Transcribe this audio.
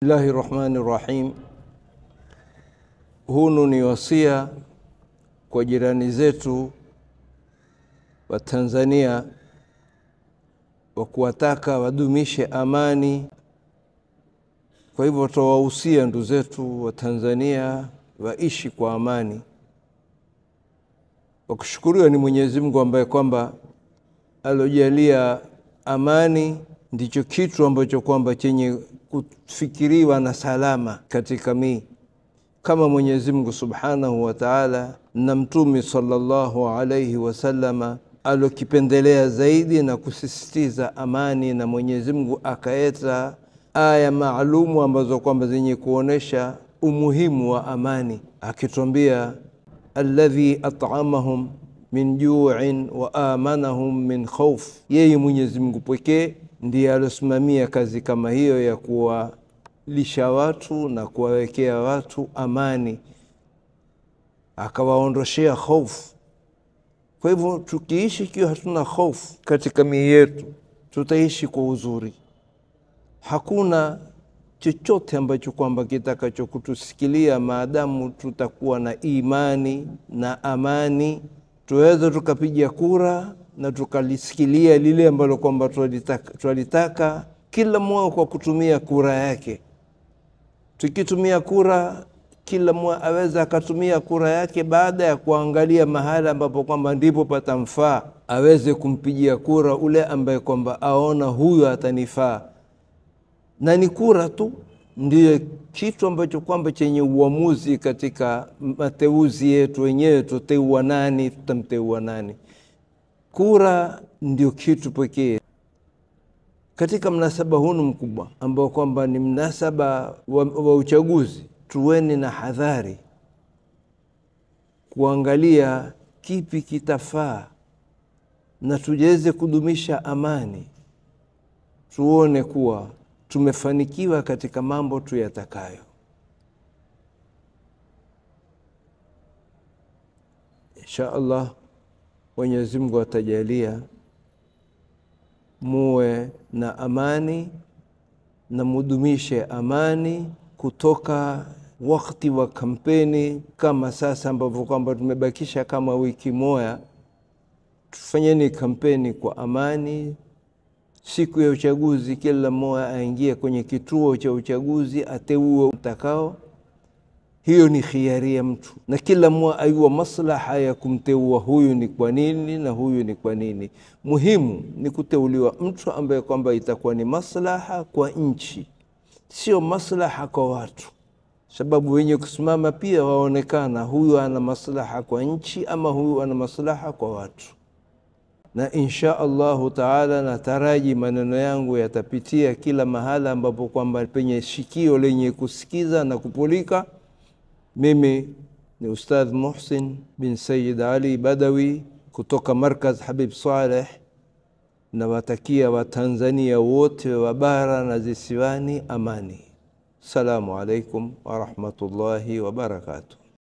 Bismillahirrahmanirrahim. Hunu ni wasia kwa jirani zetu wa Tanzania wa kuwataka wadumishe amani. Kwa hivyo tuwahusia ndugu zetu wa Tanzania waishi kwa amani. Wakushukuriwa ni Mwenyezi Mungu ambaye kwamba alojalia amani ndicho kitu ambacho kwamba chenye kufikiriwa na salama katika mii. Kama Mwenyezi Mungu Subhanahu wa Ta'ala na Mtume sallallahu alayhi wasallama alokipendelea zaidi na kusisitiza amani, na Mwenyezi Mungu akaeta aya maalumu ambazo kwamba zenye kuonesha umuhimu wa amani, akituambia alladhi at'amahum min ju'in wa amanahum min khawf. Yeye Mwenyezi Mungu pekee ndiye alosimamia kazi kama hiyo ya kuwalisha watu na kuwawekea watu amani, akawaondoshea hofu. Kwa hivyo tukiishi kiwa hatuna hofu katika mii yetu, tutaishi kwa uzuri. Hakuna chochote ambacho kwamba kitakacho kutusikilia maadamu tutakuwa na imani na amani. Tuweza tukapiga kura na tukalisikilia lile ambalo kwamba tulitaka, kila mmoja kwa kutumia kura yake. Tukitumia kura, kila mmoja aweza akatumia kura yake baada ya kuangalia mahala ambapo kwamba ndipo patamfaa, aweze kumpigia kura ule ambaye kwamba aona huyo atanifaa. Na ni kura tu ndiyo kitu ambacho kwamba chenye uamuzi katika mateuzi yetu wenyewe, tuteua nani, tutamteua nani. Kura ndio kitu pekee. Katika mnasaba huu mkubwa ambao kwamba ni mnasaba wa uchaguzi, tuweni na hadhari kuangalia kipi kitafaa na tujeze kudumisha amani. Tuone kuwa tumefanikiwa katika mambo tuyatakayo. Insha Allah Mwenyezi Mungu atajalia muwe na amani na mudumishe amani. Kutoka wakati wa kampeni kama sasa ambavyo kwamba tumebakisha kama wiki moja, tufanyeni kampeni kwa amani. Siku ya uchaguzi kila mmoja aingie kwenye kituo cha uchaguzi, ateue utakao. Hiyo ni khiari ya mtu, na kila mmoja ayua maslaha ya kumteua huyu ni kwa nini na huyu ni kwa nini. Muhimu ni kuteuliwa mtu ambaye kwamba itakuwa ni maslaha kwa nchi, sio maslaha kwa watu. Sababu wenye kusimama pia waonekana huyu ana maslaha kwa nchi ama huyu ana maslaha kwa watu. Na insha Allahu Ta'ala nataraji maneno yangu yatapitia kila mahala ambapo kwamba penye shikio lenye kusikiza na kupulika. Mimi ni Ustadh Muhsin bin Sayyid Ali Badawi kutoka Markaz Habib Saleh, na watakia wa Tanzania wote wa bara na zisiwani amani. Assalamu alaikum wa rahmatullahi wa barakatuh.